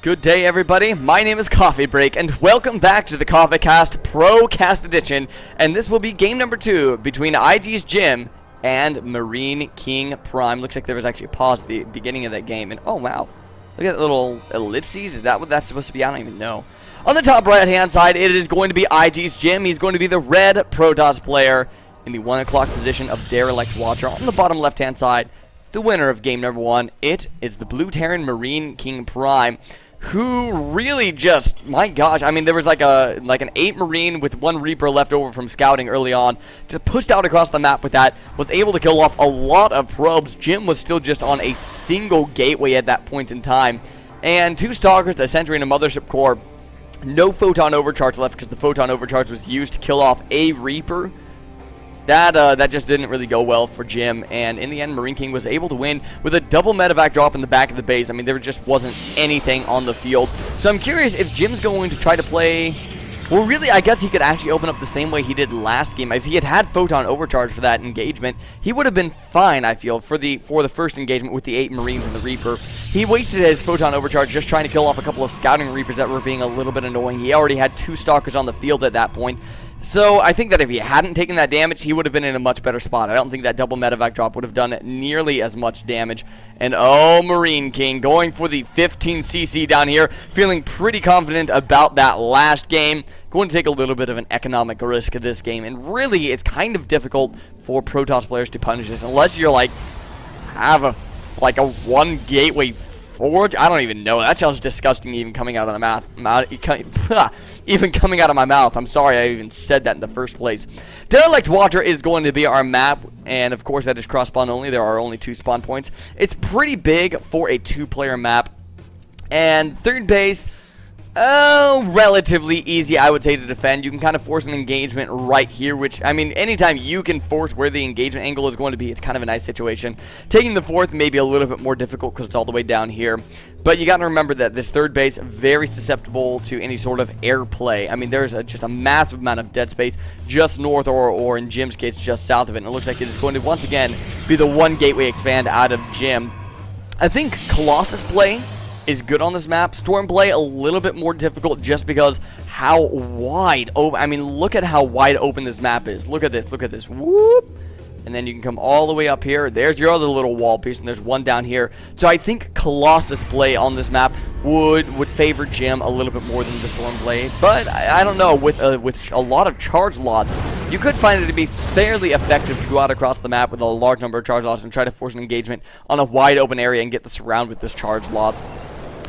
Good day, everybody. My name is Coffee Break, and welcome back to the Coffee Cast Pro Cast Edition. And this will be game number 2 between igJim and MarineKing Prime. Looks like there was actually a pause at the beginning of that game. And oh wow, look at that little ellipses. Is that what that's supposed to be? I don't even know. On the top right-hand side, it is going to be igJim. He's going to be the red Protoss player in the 1 o'clock position of Derelict Watcher. On the bottom left-hand side, the winner of game number 1, it is the blue Terran MarineKing Prime, who really just, my gosh, I mean, there was like an 8 Marine with 1 Reaper left over from scouting early on, just pushed out across the map with that, was able to kill off a lot of probes. Jim was still just on a single gateway at that point in time, and 2 Stalkers, a Sentry, and a Mothership Core. No Photon Overcharge left because the Photon Overcharge was used to kill off a Reaper. That just didn't really go well for Jim, and in the end, MarineKing was able to win with a double medevac drop in the back of the base. I mean, there just wasn't anything on the field. So I'm curious if Jim's going to try to play... Well, really, I guess he could actually open up the same way he did last game. If he had had Photon Overcharge for that engagement, he would have been fine, I feel, for the first engagement with the 8 Marines and the Reaper. He wasted his Photon Overcharge just trying to kill off a couple of scouting Reapers that were being a little bit annoying. He already had 2 Stalkers on the field at that point. So I think that if he hadn't taken that damage, he would have been in a much better spot. I don't think that double medevac drop would have done nearly as much damage. And oh, MarineKing going for the 15cc down here, feeling pretty confident about that last game. Going to take a little bit of an economic risk of this game, and really it's kind of difficult for Protoss players to punish this unless you're like have a 1 gateway forge. I don't even know. That sounds disgusting even coming out of the even coming out of my mouth. I'm sorry I even said that in the first place. Derelict Watcher is going to be our map, and of course that is cross spawn only. There are only 2 spawn points. It's pretty big for a 2-player map. And third base, relatively easy, I would say, to defend. You can kind of force an engagement right here, which, I mean, anytime you can force where the engagement angle is going to be, it's kind of a nice situation. Taking the 4th may be a little bit more difficult because it's all the way down here. But you got to remember that this third base very susceptible to any sort of airplay. I mean, there's just a massive amount of dead space just north or in Jim's case, just south of it. And it looks like it is going to, once again, be the 1 gateway expand out of Jim. I think Colossus play is good on this map. Storm play a little bit more difficult just because how wide open. I mean, look at how wide open this map is. Look at this. Look at this. Whoop. And then you can come all the way up here. There's your other little wall piece, and there's one down here. So I think Colossus play on this map would favor Jim a little bit more than the Storm play. But I don't know. With a lot of charge lots, you could find it to be fairly effective to go out across the map with a large number of charge lots and try to force an engagement on a wide open area and get the surround with this charge lots.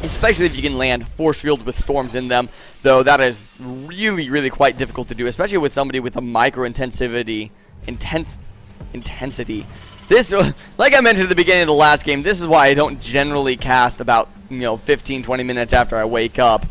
Especially if you can land force fields with storms in them, though that is really, really quite difficult to do, especially with somebody with a micro intensity. This, like I mentioned at the beginning of the last game, this is why I don't generally cast about 15-20 minutes after I wake up.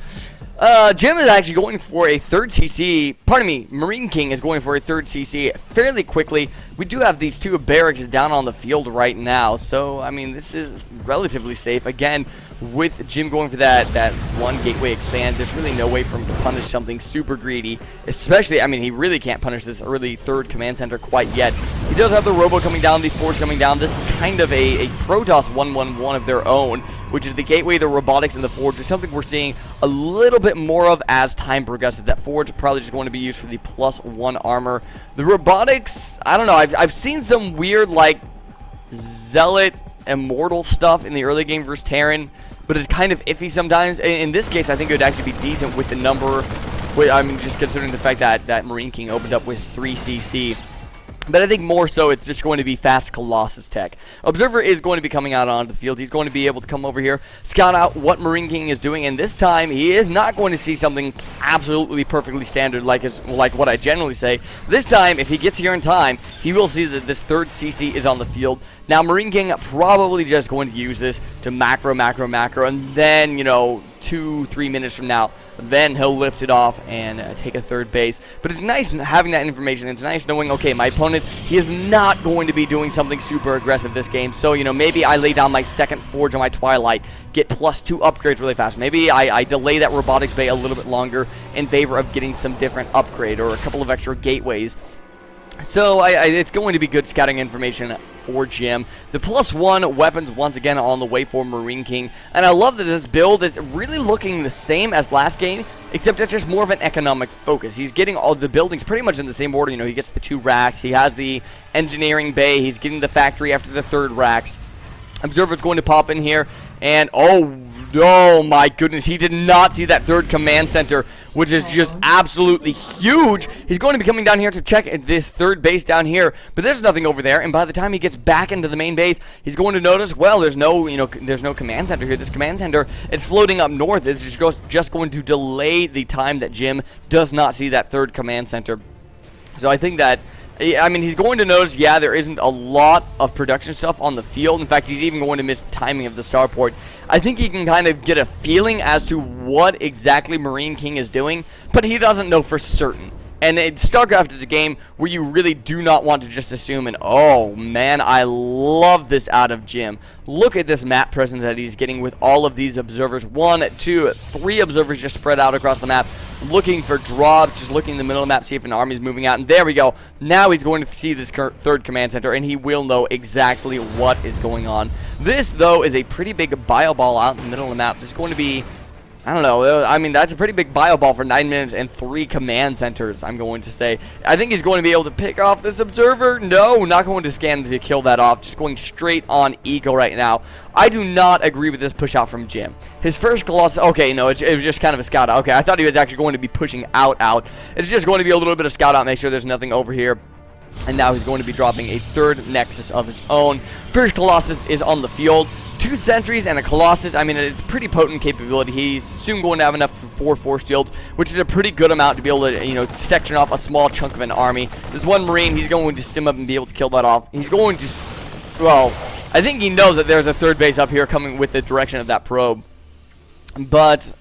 Jim is actually going for a 3rd CC. Pardon me, MarineKing is going for a 3rd CC fairly quickly. We do have these 2 barracks down on the field right now, so I mean this is relatively safe. Again, with Jim going for that 1 gateway expand, there's really no way for him to punish something super greedy. Especially, I mean, he really can't punish this early 3rd command center quite yet. He does have the Robo coming down, the Forge coming down. This is kind of a Protoss 1-1-1 of their own, which is the gateway, the robotics, and the Forge. Is something we're seeing a little bit more of as time progresses. That Forge is probably just going to be used for the +1 armor. The robotics, I don't know. I've seen some weird like Zealot Immortal stuff in the early game versus Terran, but it's kind of iffy sometimes. In this case, I think it would actually be decent with the number. I mean, just considering the fact that MarineKing opened up with 3 CC. But I think more so it's just going to be fast Colossus tech. Observer is going to be coming out onto the field. He's going to be able to come over here, scout out what MarineKing is doing, and this time he is not going to see something absolutely perfectly standard like what I generally say. This time, if he gets here in time, he will see that this 3rd CC is on the field. Now, MarineKing probably just going to use this to macro, and then, 2-3 minutes from now, then he'll lift it off and take a 3rd base. But it's nice having that information. It's nice knowing, okay, my opponent, he is not going to be doing something super aggressive this game. So, maybe I lay down my 2nd Forge on my Twilight, get +2 upgrades really fast. Maybe I delay that robotics bay a little bit longer in favor of getting some different upgrade or a couple of extra gateways. So it's going to be good scouting information for Jim. The +1 weapons once again on the way for MarineKing. And I love that this build is really looking the same as last game, except it's just more of an economic focus. He's getting all the buildings pretty much in the same order. You know, he gets the 2 racks. He has the engineering bay. He's getting the factory after the 3rd racks. Observer's going to pop in here. And oh my goodness, he did not see that 3rd command center, which is just absolutely huge. He's going to be coming down here to check this 3rd base down here, but there's nothing over there. And by the time he gets back into the main base, he's going to notice, well, there's no, there's no command center here. This command center is floating up north. It's just going to delay the time that Jim does not see that 3rd command center. So I think that, I mean, he's going to notice, yeah, there isn't a lot of production stuff on the field. In fact, he's even going to miss the timing of the starport. I think he can kind of get a feeling as to what exactly MarineKing is doing, but he doesn't know for certain. And StarCraft is a game where you really do not want to just assume, and oh man, I love this out of Jim. Look at this map presence that he's getting with all of these observers. 1, 2, 3 observers just spread out across the map, looking for drops, just looking in the middle of the map, see if an army is moving out. And there we go. Now he's going to see this 3rd command center, and he will know exactly what is going on. This, though, is a pretty big bio ball out in the middle of the map. This is going to be, I don't know, I mean, that's a pretty big bio ball for 9 minutes and 3 command centers, I'm going to say. I think he's going to be able to pick off this observer. No, not going to scan to kill that off. Just going straight on eco right now. I do not agree with this push out from Jim. His first Colossus, okay, no, it was just kind of a scout out. Okay, I thought he was actually going to be pushing out. It's just going to be a little bit of scout out, make sure there's nothing over here. And now he's going to be dropping a 3rd Nexus of his own. First Colossus is on the field. 2 sentries and a Colossus. I mean, it's pretty potent capability. He's soon going to have enough for 4 force fields, which is a pretty good amount to be able to, section off a small chunk of an army. This one Marine, he's going to stim up and be able to kill that off. He's going to, well, I think he knows that there's a 3rd base up here coming with the direction of that probe. But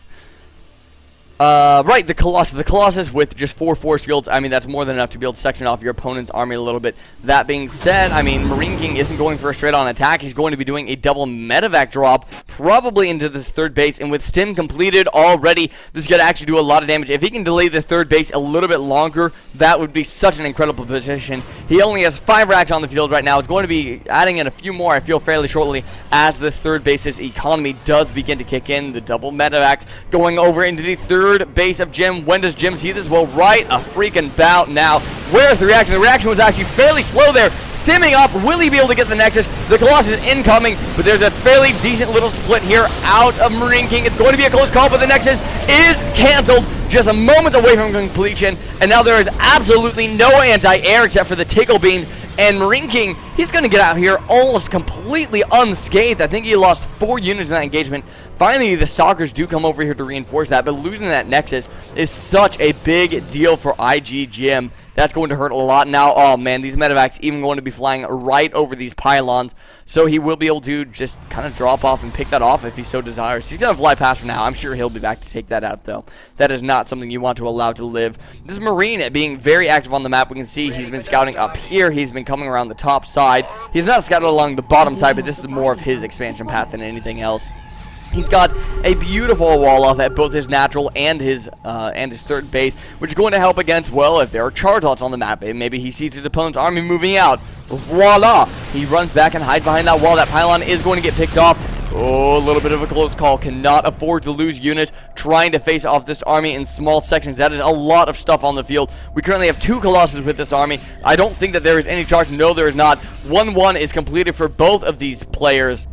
right, the Colossus with just 4 force fields, I mean, that's more than enough to be able to section off your opponent's army a little bit. That being said, I mean, MarineKing isn't going for a straight-on attack. He's going to be doing a double medevac drop, probably into this 3rd base, and with stim completed already, this is going to actually do a lot of damage. If he can delay the 3rd base a little bit longer, that would be such an incredible position. He only has 5 racks on the field right now. It's going to be adding in a few more, I feel, fairly shortly, as this 3rd base's economy does begin to kick in. The double medevacs going over into the 3rd base of Jim. When does Jim see this? Well, right a freaking bout now. Where's the reaction? The reaction was actually fairly slow there. Stimming up. Will he be able to get the Nexus? The Colossus incoming, but there's a fairly decent little split here out of MarineKing. It's going to be a close call, but the Nexus is canceled. Just a moment away from completion, and now there is absolutely no anti-air except for the tickle beams. And MarineKing, he's going to get out here almost completely unscathed. I think he lost 4 units in that engagement. Finally, the Stalkers do come over here to reinforce that, but losing that Nexus is such a big deal for igJim. That's going to hurt a lot now. Oh, man, these medevacs even going to be flying right over these pylons, so he will be able to just kind of drop off and pick that off if he so desires. He's going to fly past for now. I'm sure he'll be back to take that out, though. That is not something you want to allow to live. This Marine being very active on the map. We can see he's been scouting up here. He's been coming around the top side. He's not scouted along the bottom side, but this is more of his expansion path than anything else. He's got a beautiful wall off at both his natural and his 3rd base, which is going to help against, well, if there are charge lots on the map. Maybe he sees his opponent's army moving out. Voila! He runs back and hides behind that wall. That pylon is going to get picked off. Oh, a little bit of a close call. Cannot afford to lose units trying to face off this army in small sections. That is a lot of stuff on the field. We currently have 2 Colossus with this army. I don't think that there is any charge. No, there is not. 1-1 is completed for both of these players.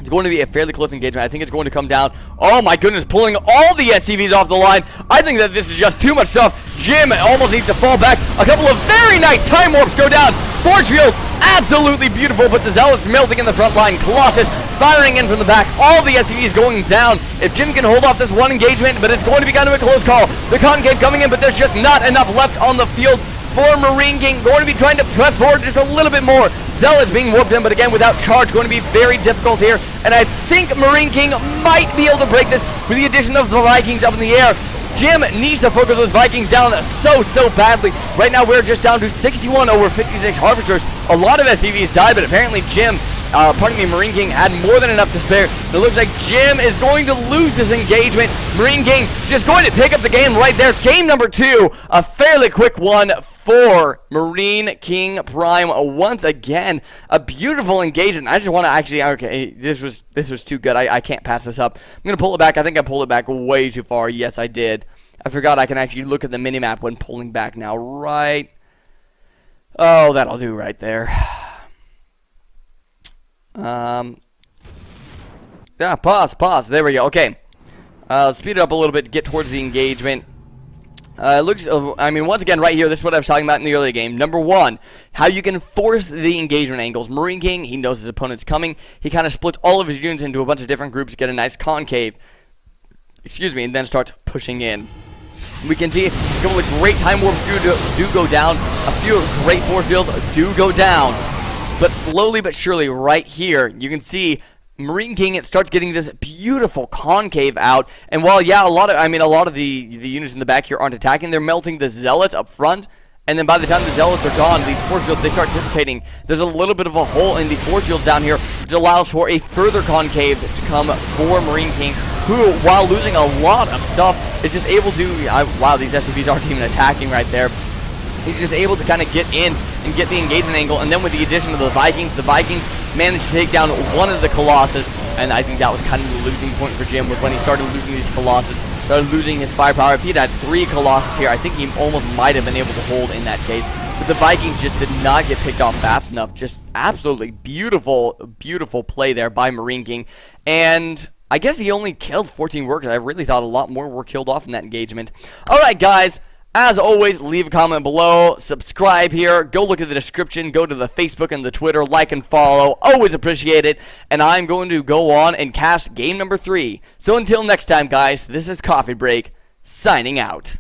It's going to be a fairly close engagement. I think it's going to come down. Oh my goodness, pulling all the SCVs off the line. I think that this is just too much stuff. Jim almost needs to fall back. A couple of very nice time warps go down. Forge field, absolutely beautiful, but the Zealots melting in the front line. Colossus firing in from the back. All the SCVs going down. If Jim can hold off this one engagement, but it's going to be kind of a close call. The Concave coming in, but there's just not enough left on the field for MarineKing. Going to be trying to press forward just a little bit more. Zealots being warped in, but again, without charge, going to be very difficult here. And I think MarineKing might be able to break this with the addition of the Vikings up in the air. Jim needs to focus those Vikings down so badly. Right now, we're just down to 61 over 56 Harvesters. A lot of SCVs died, but apparently MarineKing had more than enough to spare. It looks like Jim is going to lose this engagement. MarineKing just going to pick up the game right there. Game number 2, a fairly quick one for MarineKing Prime once again. A beautiful engagement. I just want to actually, okay, this was too good. I can't pass this up. I'm going to pull it back. I think I pulled it back way too far. Yes, I did. I forgot I can actually look at the minimap when pulling back now. Right. Oh, that'll do right there. Yeah, pause. There we go. Okay. Let's speed it up a little bit to get towards the engagement. I mean, once again, right here, this is what I was talking about in the earlier game. Number one, how you can force the engagement angles. MarineKing, he knows his opponent's coming. He kind of splits all of his units into a bunch of different groups, get a nice concave. Excuse me, and then starts pushing in. We can see a couple of great time warps do go down. A few great force fields do go down. But slowly but surely, right here, you can see MarineKing, it starts getting this beautiful concave out, and while a lot of the units in the back here aren't attacking, they're melting the zealots up front, and then by the time the zealots are gone, these force fields, they start dissipating. There's a little bit of a hole in the force fields down here, which allows for a further concave to come for MarineKing, who, while losing a lot of stuff, is just able to, wow, these SCVs aren't even attacking right there. He's just able to kind of get in and get the engagement angle, and then with the addition of the Vikings managed to take down one of the Colossus, and I think that was kind of the losing point for Jim, was when he started losing these Colossus, started losing his firepower. If he'd had 3 Colossus here, I think he almost might have been able to hold in that case, but the Vikings just did not get picked off fast enough. Just absolutely beautiful play there by MarineKing, and I guess he only killed 14 workers. I really thought a lot more were killed off in that engagement. Alright guys, as always, leave a comment below, subscribe here, go look at the description, go to the Facebook and the Twitter, like and follow, always appreciate it, and I'm going to go on and cast game number 3. So until next time guys, this is Coffee Break, signing out.